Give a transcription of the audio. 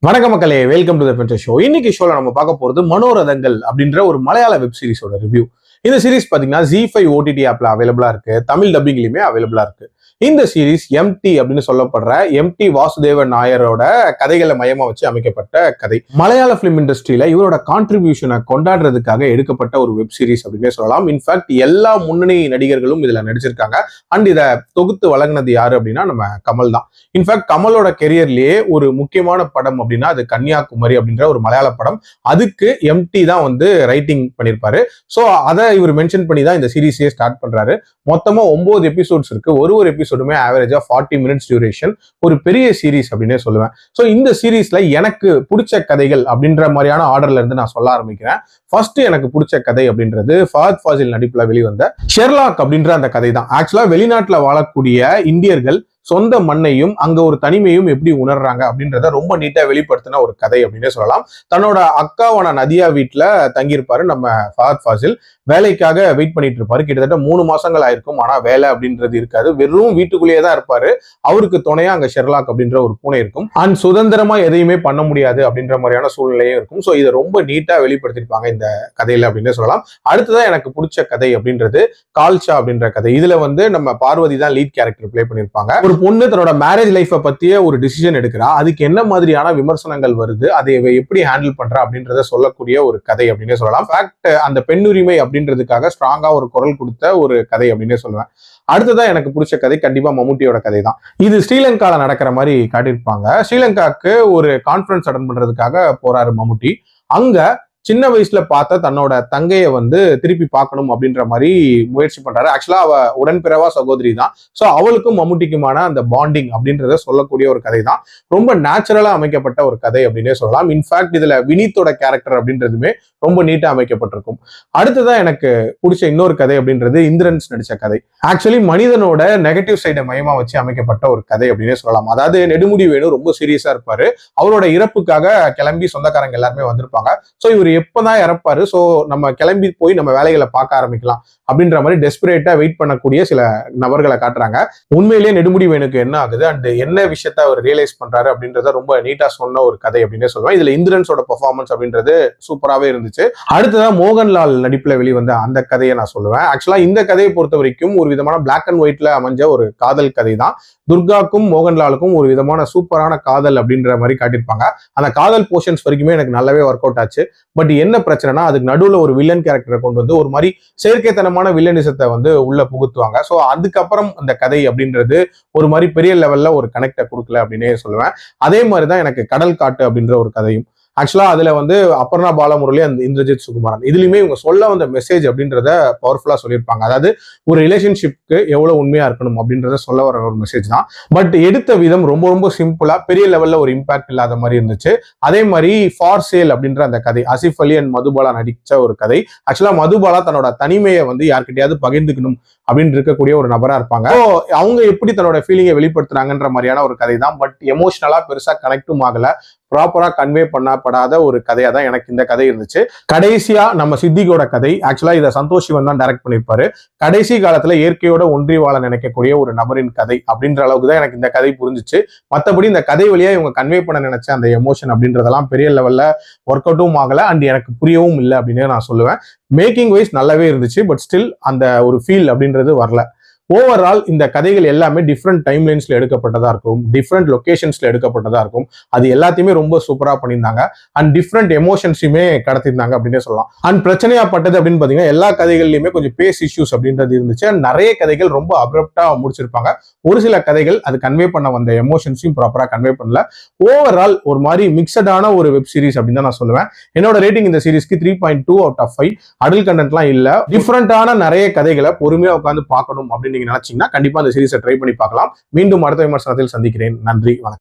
வணக்க மக்களே, welcome to the பென்ட்ரெ show. இன்னைக்கு ஷோல நம்ம பார்க்க போறது மனோரதங்கள் அப்படின்ற ஒரு மலையாள வெப் சீரிஸோட ரிவ்யூ. இந்த சீரிஸ் பாத்தீங்கன்னா ZEE5 OTT ஆப்ல அவைலபிளா இருக்கு, தமிழ் டப்பிங்லயுமே அவைலபிளா இருக்கு. இந்த சீரிஸ் எம்டி அப்படின்னு சொல்லப்படுற எம்டி வாசுதேவன் நாயரோட கதைகளை மையமா வச்சு அமைக்கப்பட்ட கதை. மலையாள பிலிம் இண்டஸ்ட்ரியில இவரோட கான்ட்ரிபியூஷனை கொண்டாடுறதுக்காக எடுக்கப்பட்ட ஒரு வெப் சீரிஸ் அப்படின்னே சொல்லலாம். இன்ஃபேக்ட் எல்லா முன்னணி நடிகர்களும் இதுல நடிச்சிருக்காங்க. அண்ட் இதை தொகுத்து வழங்கினது யாரு அப்படின்னா நம்ம கமல் தான். இன்ஃபேக்ட் கமலோட கெரியர்லயே ஒரு முக்கியமான படம் அப்படின்னா அது கன்னியாகுமரி அப்படின்ற ஒரு மலையாள படம். அதுக்கு எம்டி தான் வந்து ரைட்டிங் பண்ணியிருப்பாரு. ஸோ அதை இவர் மென்ஷன் பண்ணி தான் இந்த சீரிஸையே ஸ்டார்ட் பண்றாரு. மொத்தமா 9 எபிசோட்ஸ் இருக்கு. ஒரு எபிசோடுமே ஆவரேஜா 40 மினிட்ஸ் டியூரேஷன். ஒரு பெரிய சீரிஸ் அப்படின்னே சொல்லுவேன். ஸோ இந்த சீரிஸ்ல எனக்கு பிடிச்ச கதைகள் அப்படின்ற மாதிரியான ஆர்டர்ல இருந்து நான் சொல்ல ஆரம்பிக்கிறேன். ஃபர்ஸ்ட் எனக்கு பிடிச்ச கதை அப்படின்றது ஃபஹத் ஃபாசில் நடிப்புல வெளிவந்த ஷெர்லாக் அப்படின்ற அந்த கதை தான். ஆக்சுவலா வெளிநாட்டுல வாழக்கூடிய இந்தியர்கள் சொந்த மண்ணையும் அங்க ஒரு தனிமையும் எப்படி உணர்றாங்க அப்படின்றத ரொம்ப நீட்டா வெளிப்படுத்தின ஒரு கதை அப்படின்னே சொல்லலாம். தன்னோட அக்காவான நதியா வீட்டுல தங்கியிருப்பாரு நம்ம ஃபஹத் ஃபாசில். வேலைக்காக வெயிட் பண்ணிட்டு இருப்பாரு. கிட்டத்தட்ட 3 மாசங்கள் ஆயிருக்கும். ஆனா வேலை அப்படின்றது இருக்காது. வெறும் வீட்டுக்குள்ளேயே தான் இருப்பாரு. அவருக்கு துணையா அங்க ஷெர்லாக் அப்படின்ற ஒரு பூனை இருக்கும். அண்ட் சுதந்திரமா எதையுமே பண்ண முடியாது அப்படின்ற மாதிரியான சூழ்நிலையும் இருக்கும். ஸோ இதை ரொம்ப நீட்டா வெளிப்படுத்திருப்பாங்க இந்த கதையில அப்படின்னே சொல்லலாம். அடுத்ததான் எனக்கு பிடிச்ச கதை அப்படின்றது கால்ஷா அப்படின்ற கதை. இதுல வந்து நம்ம பார்வதி தான் லீட் கேரக்டர் பிளே பண்ணிருப்பாங்க. ஒரு பொண்ணு தன்னோட மேரேஜ் லைஃபை பத்திய ஒரு டிசிஷன் எடுக்கிறா. அதுக்கு என்ன மாதிரியான விமர்சனங்கள் வருது, அதை எப்படி ஹேண்டில் பண்றா அப்படின்றத சொல்லக்கூடிய ஒரு கதை அப்படின்னே சொல்லலாம். ஃபேக்ட் அந்த பெண்ணுரிமை அப்படின்றதுக்காக ஸ்ட்ராங்கா ஒரு குரல் கொடுத்த ஒரு கதை அப்படின்னே சொல்லுவேன். அடுத்ததான் எனக்கு பிடிச்ச கதை கண்டிப்பா மம்முட்டியோட கதை தான். இது ஸ்ரீலங்கால நடக்கிற மாதிரி காட்டியிருப்பாங்க. ஸ்ரீலங்காக்கு ஒரு கான்ஃபரன்ஸ் அட்டன் பண்றதுக்காக போறாரு மம்முட்டி. அங்க சின்ன வயசுல பார்த்த தன்னோட தங்கையை வந்து திருப்பி பார்க்கணும் அப்படின்ற மாதிரி முயற்சி பண்றாரு. ஆக்சுவலா அவ உடன்பிறவா சகோதரி தான். ஸோ அவளுக்கும் மம்முட்டிக்குமான அந்த பாண்டிங் அப்படின்றத சொல்லக்கூடிய ஒரு கதை தான். ரொம்ப நேச்சுரலா அமைக்கப்பட்ட ஒரு கதை அப்படின்னே சொல்லலாம். இன்ஃபேக்ட் இதுல வினீத்தோட கேரக்டர் அப்படின்றதுமே ரொம்ப நீட்டா அமைக்கப்பட்டிருக்கும். அடுத்ததான் எனக்கு பிடிச்ச இன்னொரு கதை அப்படின்றது இந்திரன்ஸ் நடிச்ச கதை. ஆக்சுவலி மனிதனோட நெகட்டிவ் சைடை மையமா வச்சு அமைக்கப்பட்ட ஒரு கதை அப்படின்னே சொல்லலாம். அதாவது நெடுமுடி வேணு ரொம்ப சீரியஸா இருப்பாரு. அவரோட இறப்புக்காக கிளம்பி சொந்தக்காரங்க எல்லாருமே வந்திருப்பாங்க. ஸோ இவர் எப்பதான் இறப்பாரு, ஸோ நம்ம கிளம்பி போய் நம்ம வேலைகளை பார்க்க ஆரம்பிக்கலாம் அப்படின்ற மாதிரி டெஸ்பரேட்டா வெயிட் பண்ணக்கூடிய சில நபர்களை காட்டுறாங்க. உண்மையிலேயே நெடுமுடி வேணுக்கு என்ன ஆகுது அண்ட் என்ன விஷயத்த அவர் ரியலைஸ் பண்றாரு அப்படின்றத ரொம்ப நீட்டா சொன்ன ஒரு கதை அப்படின்னே சொல்லுவேன். இதுல இந்திரன்ஸோட பெர்ஃபார்மன்ஸ் அப்படின்றது சூப்பராகவே இருந்துச்சு. அடுத்ததான் மோகன்லால் நடிப்புல வெளிவந்த அந்த கதையை நான் சொல்லுவேன். ஆக்சுவலா இந்த கதையை பொறுத்த வரைக்கும் ஒரு விதமான பிளாக் அண்ட் ஒயிட்ல அமைஞ்ச ஒரு காதல் கதை தான். துர்காக்கும் மோகன்லாலுக்கும் ஒரு விதமான சூப்பரான காதல் அப்படின்ற மாதிரி காட்டியிருப்பாங்க. அந்த காதல் போர்ஷன்ஸ் வரைக்குமே எனக்கு நல்லாவே ஒர்க் அவுட் ஆச்சு. பட் என்ன பிரச்சனைனா அதுக்கு நடுவுல ஒரு வில்லன் கேரக்டரை கொண்டு வந்து ஒரு மாதிரி செயற்கைத்தனமான வில்லனிசத்தை வந்து உள்ள புகுத்துவாங்க. ஸோ அதுக்கப்புறம் அந்த கதை அப்படின்றது ஒரு மாதிரி பெரிய லெவல்ல ஒரு கனெக்டை கொடுக்கல அப்படின்னே சொல்லுவேன். அதே மாதிரிதான் எனக்கு கடல் காட்டு அப்படின்ற ஒரு கதையும். ஆக்சுவலா அதுல வந்து அபர்ணா பாலமுரளி அந்த இந்திரஜித் சுகுமாரன் இதுலயுமே இவங்க சொல்ல வந்த மெசேஜ் அப்படின்றத பவர்ஃபுல்லா சொல்லியிருப்பாங்க. அதாவது ஒரு ரிலேஷன்ஷிப்க்கு எவ்வளவு உண்மையா இருக்கணும் அப்படின்றத சொல்ல வர ஒரு மெசேஜ் தான். பட் எடுத்த விதம் ரொம்ப ரொம்ப சிம்பிளா பெரிய லெவல்ல ஒரு இம்பாக்ட் இல்லாத மாதிரி இருந்துச்சு. அதே மாதிரி ஃபார் சேல் அப்படின்ற அந்த கதை ஆசிஃப் அலி அண்ட் மதுபாலா நடிச்ச ஒரு கதை. ஆக்சுவலா மதுபாலா தன்னோட தனிமையை வந்து யார்கிட்டயாவது பகிர்ந்துக்கணும் அப்படின்னு இருக்கக்கூடிய ஒரு நபரா இருப்பாங்க. அவங்க எப்படி தன்னோட ஃபீலிங்கை வெளிப்படுத்துறாங்கன்ற மாதிரியான ஒரு கதை தான். பட் எமோஷனலா பெருசா கனெக்டும் ஆகல. ப்ராப்பரா கன்வே பண்ணப்படாத ஒரு கதையா தான் எனக்கு இந்த கதை இருந்துச்சு. கடைசியா நம்ம சித்திகோட கதை. ஆக்சுவலா இதை சந்தோஷ் சிவன் தான் டைரக்ட் பண்ணிருப்பாரு. கடைசி காலத்துல இயற்கையோட ஒன்றி வாழ நினைக்கக்கூடிய ஒரு நபரின் கதை அப்படின்ற அளவுக்கு தான் எனக்கு இந்த கதை புரிஞ்சிச்சு. மற்றபடி இந்த கதை வழியா இவங்க கன்வே பண்ண நினைச்ச அந்த எமோஷன் அப்படின்றதெல்லாம் பெரிய லெவல்ல ஒர்க் அவுட்டும் ஆகல அண்ட் எனக்கு புரியவும் இல்லை அப்படின்னு நான் சொல்லுவேன். மேக்கிங் வைஸ் நல்லாவே இருந்துச்சு. பட் ஸ்டில் அந்த ஒரு ஃபீல் அப்படின்றது வரல. ஓவரால் இந்த கதைகள் எல்லாமே டிஃப்ரெண்ட் டைம் லைன்ஸ்ல எடுக்கப்பட்டதா இருக்கும், டிஃப்ரெண்ட் லொகேஷன்ஸ்ல எடுக்கப்பட்டதா இருக்கும். அது எல்லாத்தையுமே ரொம்ப சூப்பரா பண்ணியிருந்தாங்க அண்ட் டிஃப்ரெண்ட் எமோஷன்ஸுமே கடத்திருந்தாங்க அப்படின்னே சொல்லலாம். அண்ட் பிரச்சனையாப்பட்டது அப்படின்னு பாத்தீங்கன்னா எல்லா கதைகள்லயுமே கொஞ்சம் பேஸ் இஷ்யூஸ் அப்படின்றது இருந்துச்சு. அண்ட் நிறைய கதைகள் ரொம்ப அப்ரப்டா முடிச்சிருப்பாங்க. ஒரு சில கதைகள் அது கன்வே பண்ண வந்த எமோஷன்ஸையும் ப்ராப்பரா கன்வே பண்ணல. ஓவரால் ஒரு மாதிரி மிக்சடான ஒரு வெப் சீரிஸ் அப்படின்னு தான் நான் சொல்லுவேன். என்னோட ரேட்டிங் இந்த சீரிஸ்க்கு 3.2 out of 5. அடல்ட் கண்டென்ட்லாம் இல்ல. டிஃப்ரெண்டான நிறைய கதைகளை பொறுமையா உட்காந்து பார்க்கணும் அப்படின்னு நீங்க நினைச்சீங்கன்னா கண்டிப்பா அந்த சீரிஸை ட்ரை பண்ணி பார்க்கலாம். மீண்டும் அடுத்த விமர்சனத்தில் சந்திக்கிறேன். நன்றி, வணக்கம்.